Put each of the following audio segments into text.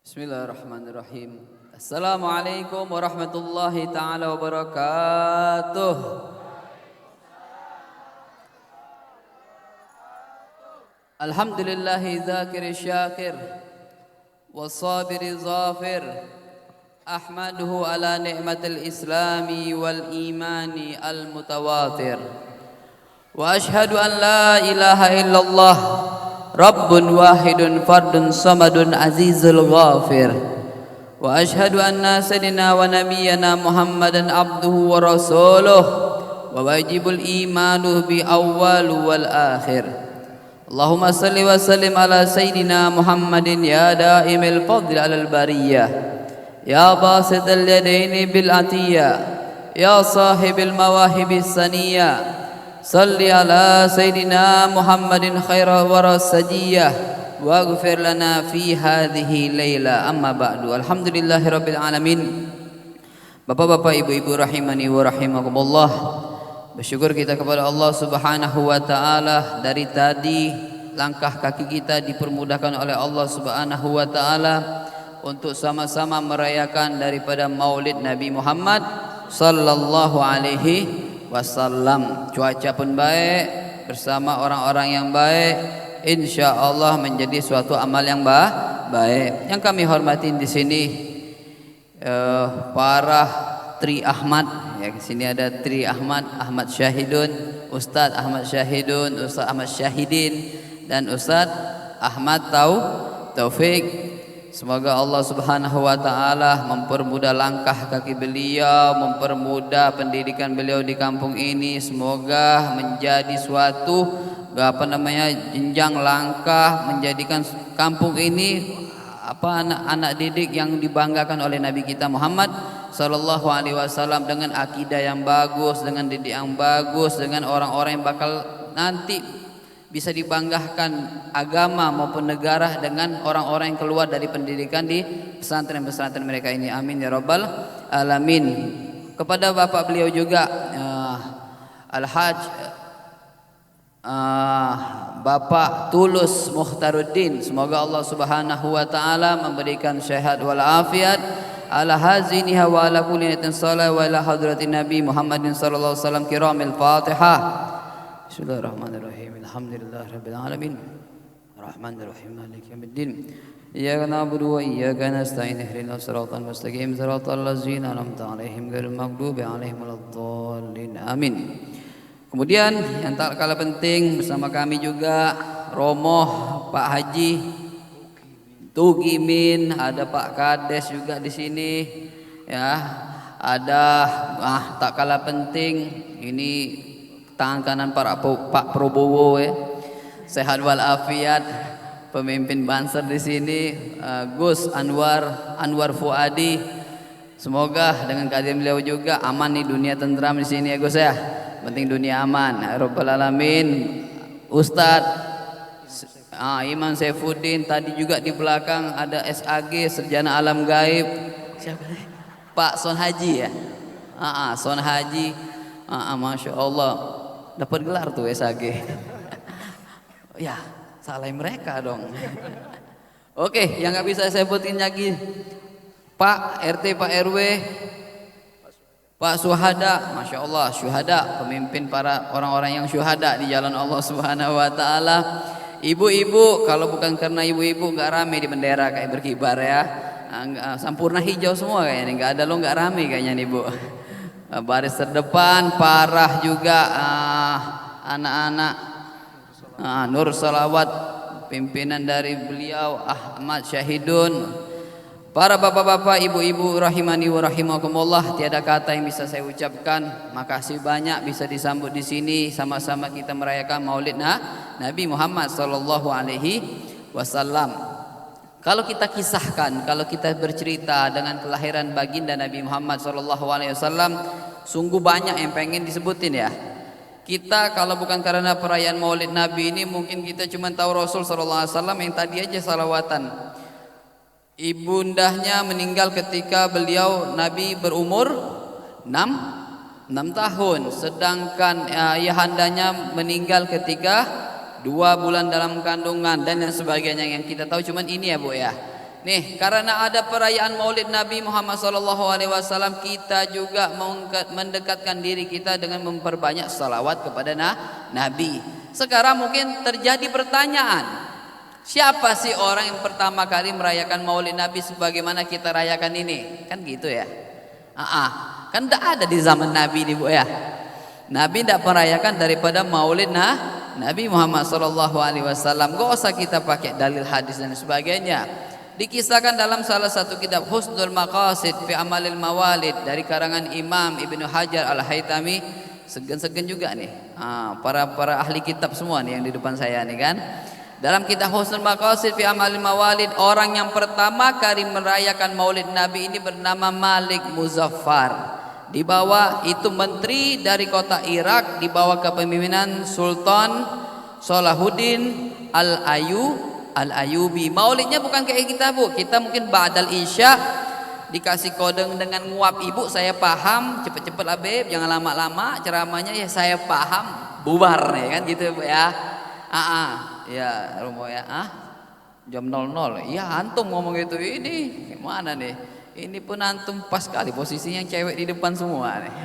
Bismillahirrahmanirrahim. Assalamualaikum warahmatullahi taala wabarakatuh. Alhamdulillahi dzakir syakir wasabir zafir. Ahmaduhu ala ni'matil islami wal imani al mutawatir. Wa ashhadu an la ilaha illallah Rabbun wahidun fardun samadun azizul ghafir. Wa ashhadu anna sayyidina wa nabiyyana Muhammadan abduhu wa rasuluh wa wajibul imanu bi awwal wal akhir. Allahumma salli wa sallim ala sayyidina Muhammadin ya daimil fadl alal bariyah, ya basital yadaini bil atiyah, ya sahibil mawahibis saniyah. Salli ala Sayyidina Muhammadin khaira warasajiyah waghfir lana fi hadhihi layla amma ba'du. Alhamdulillahi rabbil alamin. Bapak-bapak, ibu-ibu rahimani wa rahimakumullah, bersyukur kita kepada Allah Subhanahu wa taala. Dari tadi langkah kaki kita dipermudahkan oleh Allah Subhanahu wa taala untuk sama-sama merayakan daripada Maulid Nabi Muhammad sallallahu alaihi wasallam. Cuaca pun baik, bersama orang-orang yang baik, insya Allah menjadi suatu amal yang baik. Yang kami hormatin di sini para Tri Ahmad. Ya, di sini ada Tri Ahmad, Ahmad Syahidun, Ustadz Ahmad Syahidun, Ustadz Ahmad Syahidin, dan Ustadz Ahmad Taufik. Semoga Allah Subhanahu wa taala mempermudah langkah kaki beliau, mempermudah pendidikan beliau di kampung ini. Semoga menjadi suatu jenjang langkah menjadikan kampung ini anak-anak didik yang dibanggakan oleh Nabi kita Muhammad sallallahu alaihi wasallam, dengan akidah yang bagus, dengan didik yang bagus, dengan orang-orang yang bakal nanti bisa dibanggakan agama maupun negara dengan orang-orang yang keluar dari pendidikan di pesantren-pesantren mereka ini. Amin ya rabbal alamin. Kepada bapak beliau juga Al-Haj Bapak Tulus Mukhtaruddin, semoga Allah Subhanahu wa taala memberikan sehat wal afiat ala haziniha wa ala kulli niyatin shalah wa ala hadratin Nabi Muhammadin sallallahu alaihi wasallam. Kiramil Fatihah. Bismillahirrahmanirrahim. Alhamdulillahi rabbil alamin. Arrahmanirrahim. Maliki yaumiddin. Iyyaka na'budu wa iyyaka nasta'in. Ihdinas siratal mustaqim. Siratal ladzina an'amta 'alaihim ghairil maghdubi 'alaihim waladdallin. Amin. Kemudian yang tak kalah penting bersama kami juga Romoh Pak Haji Tugimin, ada Pak Kades juga di sini. Ya, ada tak kalah penting ini tangan kanan Pak Prabowo, ya. Sehat wal afiat, pemimpin Banser di sini, Gus Anwar Fuadi. Semoga dengan kehadiran beliau juga aman nih, dunia tentram di sini ya Gus ya. Penting dunia aman. Rabbal alamin. Ustadz Iman Saifuddin, tadi juga di belakang ada SAG Sarjana Alam Gaib. Siapa? Pak Son Haji ya. Son Haji. Masya Allah. Dapat gelar tuh SAG. Ya, salah mereka dong. Oke, yang nggak bisa saya sebutin lagi, Pak RT, Pak RW, Pak Syuhada, Masya Allah, Syuhada, pemimpin para orang-orang yang syuhada di jalan Allah Subhanahu wa taala. Ibu-ibu, kalau bukan karena ibu-ibu nggak rame di bendera kayak berkibar ya. Sampurna hijau semua kayaknya, nggak ada lo nggak rame kayaknya nih Bu. Baris terdepan parah juga anak-anak Nur Salawat, pimpinan dari beliau Ahmad Syahidun. Para bapak-bapak, ibu-ibu rahimani wa rahimakumullah, tiada kata yang bisa saya ucapkan. Makasih banyak bisa disambut di sini, sama-sama kita merayakan Maulid Nabi Muhammad sallallahu alaihi wasallam. Kalau kita kisahkan, kalau kita bercerita dengan kelahiran baginda Nabi Muhammad SAW, sungguh banyak yang pengen disebutin ya. Kita kalau bukan karena perayaan Maulid Nabi ini, mungkin kita cuma tahu Rasul SAW yang tadi aja salawatan. Ibundahnya meninggal ketika beliau Nabi berumur 6 tahun, sedangkan ayahandanya meninggal ketika 2 bulan dalam kandungan dan sebagainya. Yang kita tahu cuman ini ya Bu ya. Nih, karena ada perayaan Maulid Nabi Muhammad SAW, kita juga mendekatkan diri kita dengan memperbanyak salawat kepada Nabi. Sekarang mungkin terjadi pertanyaan, siapa sih orang yang pertama kali merayakan Maulid Nabi sebagaimana kita rayakan ini? Kan gitu ya. Kan tidak ada di zaman Nabi nih Bu ya. Nabi tidak merayakan daripada Maulid Nabi Muhammad SAW. Gak usah kita pakai dalil hadis dan sebagainya. Dikisahkan dalam salah satu kitab Husnul Maqasid fi Amalil Mawalid dari karangan Imam Ibnu Hajar Al-Haytami. Segen-segen juga nih para ahli kitab semua nih yang di depan saya nih kan. Dalam kitab Husnul Maqasid fi Amalil Mawalid, orang yang pertama kali merayakan Maulid Nabi ini bernama Malik Muzaffar. Di bawah itu menteri dari kota Irak, di bawah kepemimpinan Sultan Salahuddin Al-Ayyubi. Maulidnya bukan kayak kita Bu. Kita mungkin ba'dal isya dikasih kode dengan nguap ibu, saya paham, cepet-cepet lah Beb, jangan lama-lama ceramahnya, ya saya paham, bubar nih kan gitu Bu ya. Ya Romo ya. Jam 00. Iya antum ngomong gitu, ini gimana nih? Ini pun antum pas kali posisinya cewek di depan semua nih.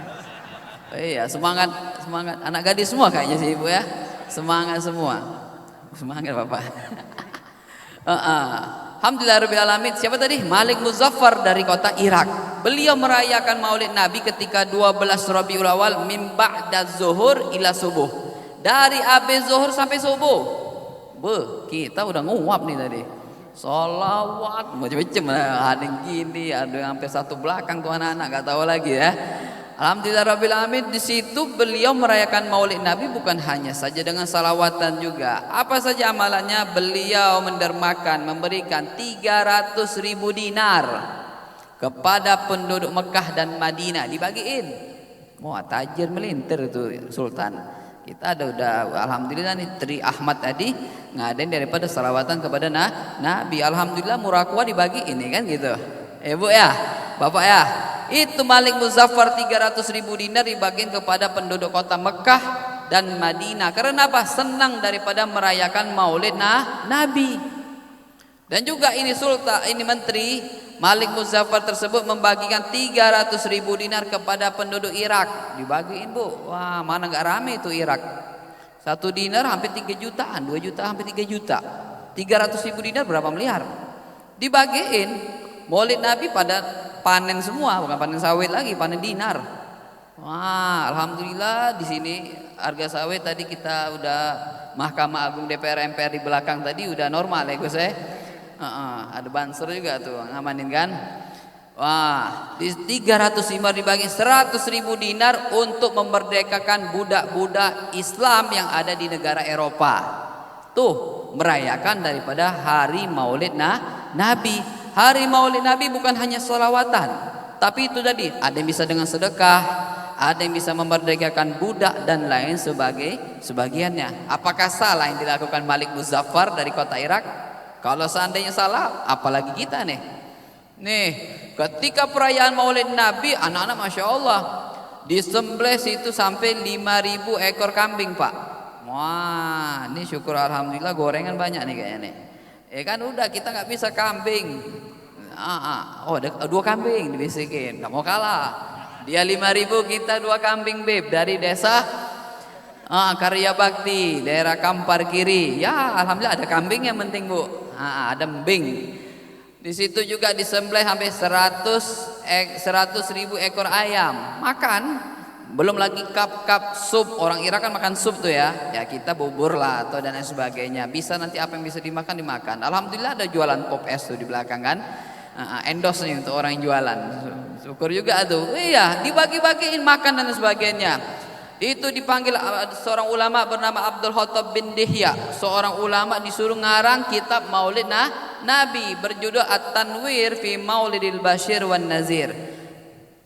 Iya, semangat anak gadis semua kayaknya sih Ibu ya. Semangat semua. Semangat Bapak. Alhamdulillah alamin. Siapa tadi? Malik Muzaffar dari kota Irak. Beliau merayakan Maulid Nabi ketika 12 Rabiul Awal min ba'da zuhur ila subuh. Dari habis zuhur sampai subuh. Kita udah nguap nih tadi. Sholawat macam-macam, ada yang gini, ada yang sampai satu belakang tuh anak-anak enggak tahu lagi ya. Alhamdulillah Rabbil Alamin. Di situ beliau merayakan Maulid Nabi bukan hanya saja dengan salawatan juga. Apa saja amalannya? Beliau mendermakan, memberikan 300.000 dinar kepada penduduk Mekah dan Madinah, dibagiin. Wah, tajir melintir itu Sultan. Kita ada udah alhamdulillah nih Tri Ahmad tadi ngadain daripada salawatan kepada Nabi. Alhamdulillah murah kuah dibagi ini kan gitu. Bu ya, Bapak ya. Itu Malik Muzaffar 300.000 dinar dibagiin kepada penduduk kota Mekah dan Madinah. Karena apa? Senang daripada merayakan Maulid Nabi. Dan juga ini sultan, ini menteri Malik Muzaffar tersebut membagikan 300.000 dinar kepada penduduk Irak. Dibagiin Bu. Wah, mana nggak rame itu Irak. 1 dinar hampir 3 jutaan, 2 juta hampir 3 juta. 300.000 dinar berapa miliar? Dibagiin. Maulid Nabi pada panen semua, bukan panen sawit lagi, panen dinar. Wah, alhamdulillah di sini harga sawit tadi kita udah Mahkamah Agung DPR MPR di belakang tadi udah normal ya Gus ya. Ada banser juga tuh ngamanin kan. Wah, di 305 dibagi 100.000 dinar untuk memerdekakan budak-budak Islam yang ada di negara Eropa. Tuh merayakan daripada hari Maulid Nabi. Hari Maulid Nabi bukan hanya sholawatan, tapi itu tadi ada yang bisa dengan sedekah, ada yang bisa memerdekakan budak dan lain sebagiannya. Apakah salah yang dilakukan Malik Muzaffar dari kota Irak? Kalau seandainya salah, apalagi kita nih. Nih, ketika perayaan Maulid Nabi, anak-anak masya Allah disembelih situ sampai 5.000 ekor kambing Pak. Wah, ini syukur alhamdulillah gorengan banyak nih kayaknya nih. Kan udah kita nggak bisa kambing. Ada 2 kambing dibisikin, nggak mau kalah. Dia 5.000, kita 2 kambing Beb dari desa Karya Bakti, daerah Kampar Kiri. Ya alhamdulillah ada kambing yang penting Bu. Ada embing. Di situ juga disembelih sampai 100.000 ekor ayam. Makan. Belum lagi cup sup, orang Irak kan makan sup tuh ya. Ya kita bubur lah atau dan lain sebagainya. Bisa nanti apa yang bisa dimakan dimakan. Alhamdulillah ada jualan pop es tuh di belakang kan. Endorse nih untuk orang yang jualan. Syukur juga tuh. Iya, dibagi-bagiin makan dan sebagainya. Itu dipanggil seorang ulama bernama Abdul Khattab bin Dihya. Seorang ulama disuruh ngarang kitab Maulid Nabi berjudul At-Tanwir fi Maulidil Bashir wan Nazir.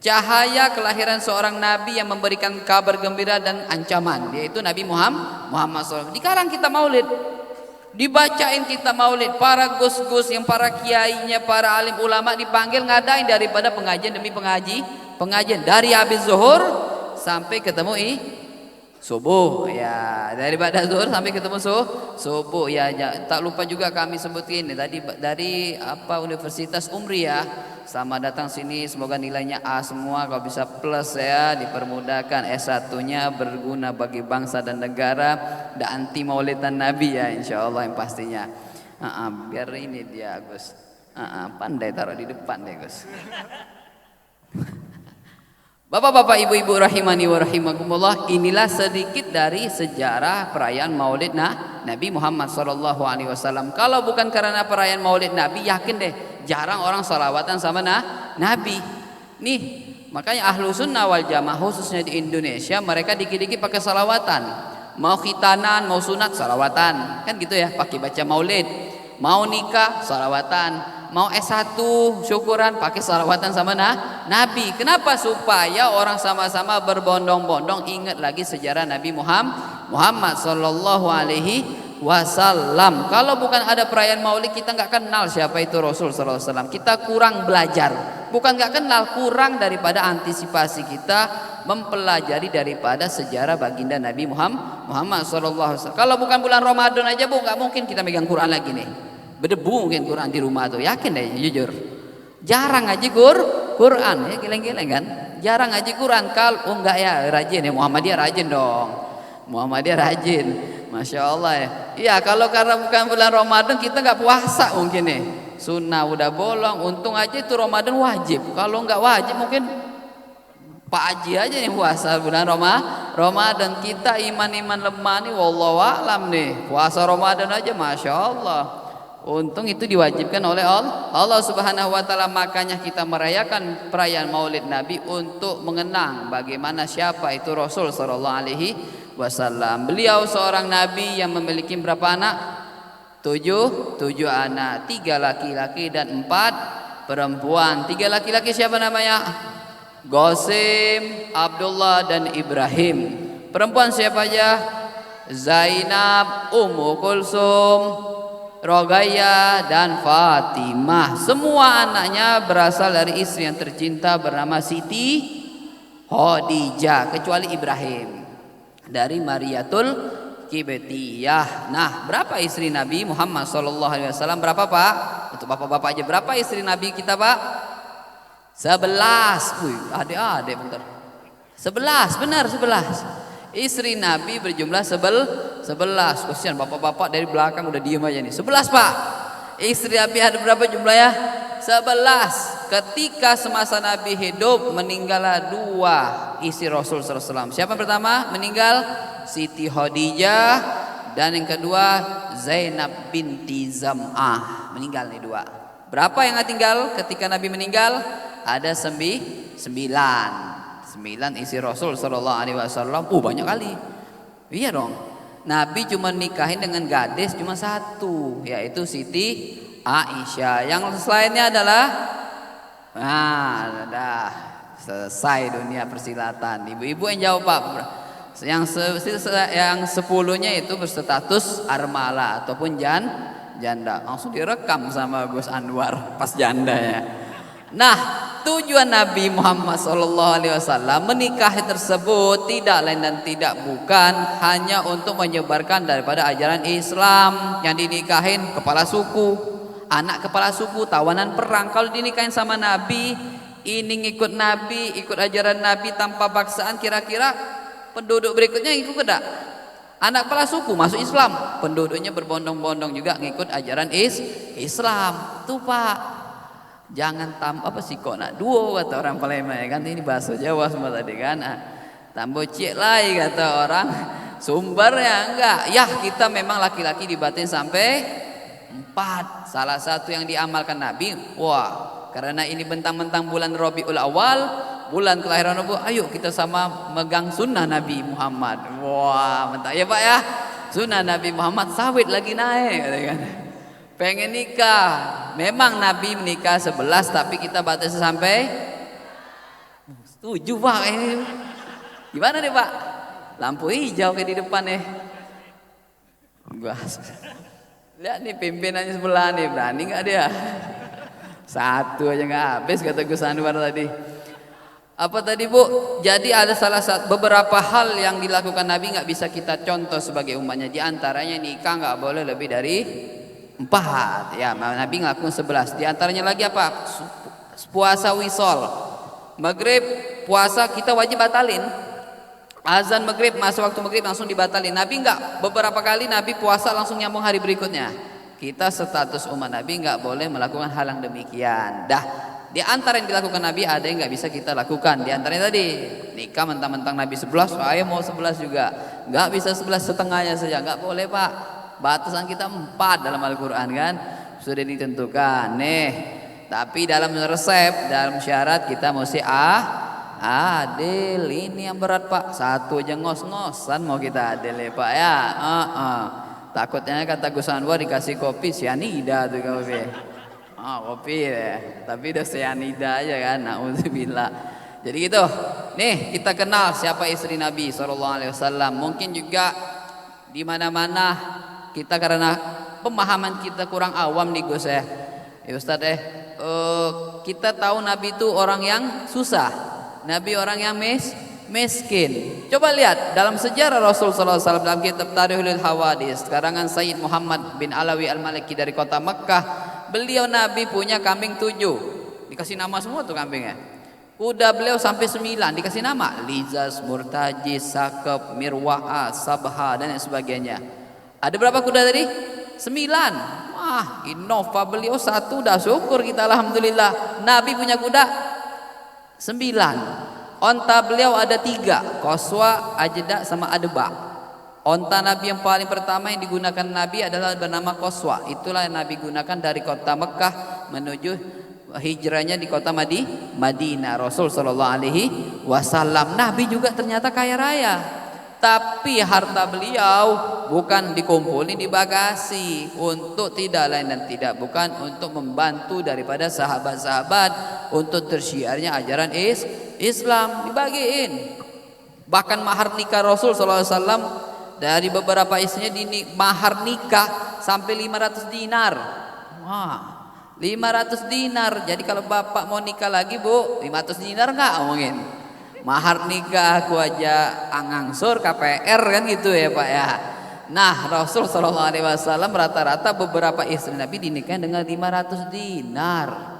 Cahaya kelahiran seorang nabi yang memberikan kabar gembira dan ancaman, yaitu Nabi Muhammad SAW. Dikarang kita Maulid, dibacain kita Maulid. Para gus-gus yang para kiainya, para alim ulama dipanggil ngadain daripada pengajian demi pengajian dari habis zuhur sampai ketemu subuh ya, daripada zuhur sampai ketemu subuh ya. Tak lupa juga kami sebutin tadi dari Universitas Umriah. Selamat datang sini, semoga nilainya A semua, kalau bisa plus ya, dipermudahkan. S1-nya berguna bagi bangsa dan negara, dan anti maulidan Nabi ya, insya Allah yang pastinya. Biar ini dia Gus, pandai taruh di depan deh Gus. Bapak-bapak, ibu-ibu rahimani wa rahimakumullah, inilah sedikit dari sejarah perayaan Maulid Nabi Muhammad SAW. Kalau bukan karena perayaan Maulid Nabi, yakin deh jarang orang salawatan sama Nabi. Nih, makanya ahlu sunnah wal jamaah khususnya di Indonesia, mereka dikit-dikit pakai salawatan. Mau khitanan, mau sunat, salawatan. Kan gitu ya, pakai baca maulid. Mau nikah, salawatan. Mau S1 syukuran, pakai salawatan sama Nabi. Kenapa? Supaya orang sama-sama berbondong-bondong ingat lagi sejarah Nabi Muhammad sallallahu alaihi wasallam. Kalau bukan ada perayaan Maulid, kita nggak kenal siapa itu Rasul sallallahu alaihi wasallam. Kita kurang belajar. Bukan nggak kenal, kurang daripada antisipasi kita mempelajari daripada sejarah baginda Nabi Muhammad sallallahu alaihi wasallam. Kalau bukan bulan Ramadan aja Bu, nggak mungkin kita megang Quran lagi nih. Berdebu mungkin Quran di rumah tuh, yakin deh jujur. Jarang ngaji Quran ya, geleng-geleng kan. Jarang ngaji Quran. Kalau enggak ya rajin ya, Muhammadiyah rajin dong. Muhammadiyah rajin. Masya Allah ya. Iya, kalau karena bukan bulan Ramadan kita nggak puasa mungkin nih. Sunnah udah bolong, untung aja itu Ramadan wajib. Kalau nggak wajib mungkin Pak Haji aja nih puasa bulan Ramadan. Kita iman-iman lemah nih, wallahu alam nih. Puasa Ramadan aja Masya Allah. Untung itu diwajibkan oleh Allah Subhanahu wa taala. Makanya kita merayakan perayaan Maulid Nabi untuk mengenang bagaimana siapa itu Rasul sallallahu alaihi wasallam. Beliau seorang nabi yang memiliki berapa anak? 7 anak, 3 laki-laki dan 4 perempuan. 3 laki-laki siapa namanya? Qasim, Abdullah dan Ibrahim. Perempuan siapa aja? Zainab, Ummu Kulsum, Rogaya dan Fatimah. Semua anaknya berasal dari istri yang tercinta bernama Siti Khadijah, kecuali Ibrahim dari Mariatul Kibtiyah. Nah, berapa istri Nabi Muhammad SAW? Berapa Pak? Untuk bapak-bapak aja, berapa istri Nabi kita Pak? 11. Wih, adik-adik bentar. 11, benar 11. Istri Nabi berjumlah 11. Kasihan bapak-bapak dari belakang udah diem aja nih. 11 Pak. Istri Nabi ada berapa jumlahnya? 11. Ketika semasa Nabi hidup meninggallah 2 istri Rasul SAW. Siapa yang pertama meninggal? Siti Khadijah. Dan yang kedua Zainab binti Zam'ah. Meninggal nih 2. Berapa yang tinggal ketika Nabi meninggal? Ada 9 isi Rasul sallallahu alaihi wasallam. Banyak kali. Iya dong. Nabi cuma nikahin dengan gadis cuma 1, yaitu Siti Aisyah. Yang selainnya adalah dah selesai dunia persilatan. Ibu-ibu yang jawab Pak. Yang 10-nya itu berstatus armala ataupun janda. Langsung direkam sama Gus Anwar pas janda ya. Nah, tujuan Nabi Muhammad SAW menikah tersebut tidak lain dan tidak bukan hanya untuk menyebarkan daripada ajaran Islam. Yang dinikahin kepala suku, anak kepala suku, tawanan perang. Kalau dinikahin sama Nabi, ini ngikut Nabi, ikut ajaran Nabi tanpa paksaan, kira-kira penduduk berikutnya ikut enggak? Anak kepala suku masuk Islam, penduduknya berbondong-bondong juga ngikut ajaran Islam. Tuh Pak. Jangan apa sih kok nak duo kata orang Palembang ya kan, ini bahasa Jawa semua tadi kan. Tambo cek lai kata orang sumbernya enggak. Ya kita memang laki-laki dibatin sampai 4. Salah satu yang diamalkan Nabi, karena ini bentang-bentang bulan Rabiul Awal, bulan kelahiran Nabi, ayo kita sama megang sunnah Nabi Muhammad. Mantap ya Pak ya. Sunnah Nabi Muhammad sawit lagi naik kan. Pengen nikah, memang Nabi menikah 11, tapi kita batasi sampai 7 Pak. Ini gimana nih Pak? Lampu hijau kayak di depan nih. Gua lihat nih pimpinannya sebelah nih, berani nggak dia? 1 aja nggak habis kata Gus Anwar tadi. Apa tadi Bu? Jadi ada salah satu beberapa hal yang dilakukan Nabi nggak bisa kita contoh sebagai umatnya. Di antaranya nikah nggak boleh lebih dari 4. Ya, Nabi ngelakuin 11. Di antaranya lagi apa? Puasa wisol. Maghrib puasa kita wajib batalin. Azan maghrib, masa waktu maghrib langsung dibatalin. Nabi nggak, beberapa kali Nabi puasa langsung nyambung hari berikutnya. Kita status umat Nabi nggak boleh melakukan hal yang demikian. Di antara yang dilakukan Nabi ada yang nggak bisa kita lakukan. Di antaranya tadi nikah mentang-mentang Nabi 11, saya mau 11 juga. Nggak bisa 11 setengahnya saja, nggak boleh Pak. Batasan kita 4 dalam Al-Quran kan sudah ditentukan. Tapi dalam resep, dalam syarat kita mesti adil. Ini yang berat Pak. Satu aja ngos-ngosan mau kita adil ya Pak ya. Takutnya kata Gus Anwar dikasih kopi sianida tuh kopi. Kopi ya, tapi udah sianida aja kan. Nauzubillah. Jadi gitu. Nih kita kenal siapa istri Nabi SAW. Mungkin juga di mana-mana kita karena pemahaman kita kurang awam nih Gus ya. Ustadz kita tahu Nabi itu orang yang susah. Nabi orang yang miskin. Coba lihat dalam sejarah Rasul SAW dalam kitab Tarikhul Hawadis karangan Sayyid Muhammad bin Alawi Al-Maliki dari kota Mekkah. Beliau Nabi punya kambing 7. Dikasih nama semua tuh kambingnya. Kuda beliau sampai 9 dikasih nama. Lizaz, Murtajis, Sakep, Mirwa'a, Sabha dan sebagainya. Ada berapa kuda tadi? 9. Innova beliau 1 dah syukur kita alhamdulillah. Nabi punya kuda 9. Onta beliau ada 3, Qaswa, Ajda sama Adba. Onta Nabi yang paling pertama yang digunakan Nabi adalah bernama Qaswa. Itulah yang Nabi gunakan dari kota Mekah menuju hijrahnya di kota Madinah. Rasul Shallallahu Alaihi Wasallam. Nabi juga ternyata kaya raya. Tapi harta beliau bukan dikumpulin di bagasi untuk tidak lain dan tidak bukan untuk membantu daripada sahabat-sahabat untuk tersiarnya ajaran Islam dibagiin. Bahkan mahar nikah Rasul SAW dari beberapa istrinya di mahar nikah sampai 500 dinar. 500 dinar. Jadi kalau bapak mau nikah lagi Bu, 500 dinar nggak mungkin. Mahar nikah aku aja angangsur KPR kan gitu ya Pak ya. Nah Rasul SAW rata-rata beberapa istri Nabi dinikahin dengan 500 dinar.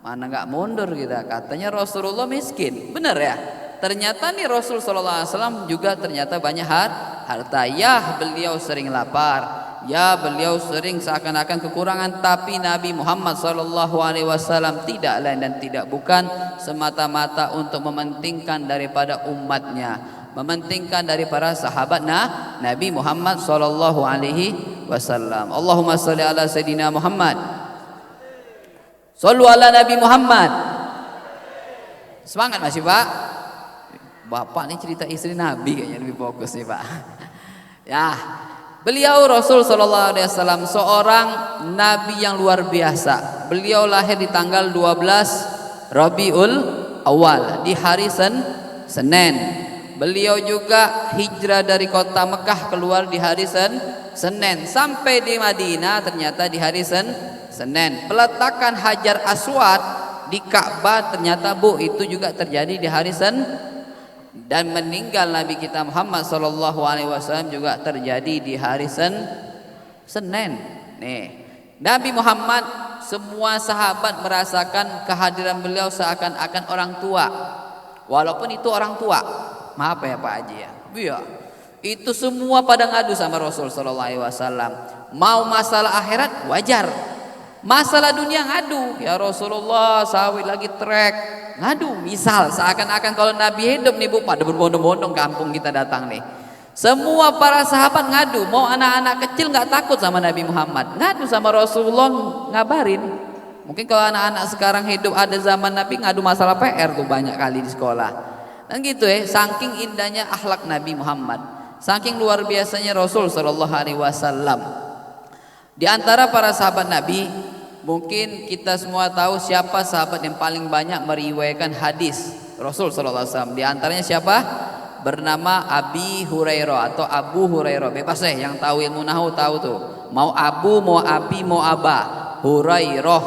Mana nggak mundur kita. Katanya Rasulullah miskin, bener ya. Ternyata nih Rasul SAW juga ternyata banyak harta. Ya beliau sering lapar, ya beliau sering seakan-akan kekurangan. Tapi Nabi Muhammad SAW tidak lain dan tidak bukan semata-mata untuk mementingkan daripada umatnya, mementingkan dari para sahabat Nabi Muhammad SAW. Allahumma salli ala Sayyidina Muhammad. Sallu ala Nabi Muhammad. Semangat masih Pak. Bapak ini cerita istri Nabi kayaknya lebih fokus nih Pak. Ya, beliau Rasul Sallallahu Alaihi Wasallam seorang Nabi yang luar biasa. Beliau lahir di tanggal 12 Rabiul Awal di hari Senin. Beliau juga hijrah dari kota Mekah keluar di hari Senin sampai di Madinah ternyata di hari Senin. Peletakan Hajar Aswad di Ka'bah ternyata Bu itu juga terjadi di hari dan meninggal Nabi kita Muhammad SAW juga terjadi di hari Senin. Nih, Nabi Muhammad semua sahabat merasakan kehadiran beliau seakan-akan orang tua. Walaupun itu orang tua, maaf ya Pak Haji ya. Iya, itu semua pada ngadu sama Rasul SAW. Mau masalah akhirat wajar, masalah dunia ngadu. Ya Rasulullah sawit lagi trek. Ngadu, misal seakan-akan kalau Nabi hidup nih Bu, pada berbondong-bondong kampung kita datang nih. Semua para sahabat ngadu, mau anak-anak kecil nggak takut sama Nabi Muhammad, ngadu sama Rasulullah ngabarin. Mungkin kalau anak-anak sekarang hidup ada zaman Nabi ngadu masalah PR tuh banyak kali di sekolah. Dan gitu ya, saking indahnya akhlak Nabi Muhammad, saking luar biasanya Rasul Shallallahu Alaihi Wasallam. Di antara para sahabat Nabi, mungkin kita semua tahu siapa sahabat yang paling banyak meriwayatkan hadis Rasul Sallallahu Alaihi Wasallam. Di antaranya siapa? Bernama Abi Hurairah atau Abu Hurairah. Bebas deh, yang tahu ilmu nahwu tahu tuh. Mau Abu, mau Abi, mau Aba. Hurairah.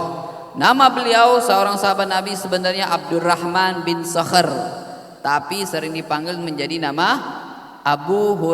Nama beliau seorang sahabat Nabi sebenarnya Abdurrahman bin Sakhr, tapi sering dipanggil menjadi nama Abu Hurairah.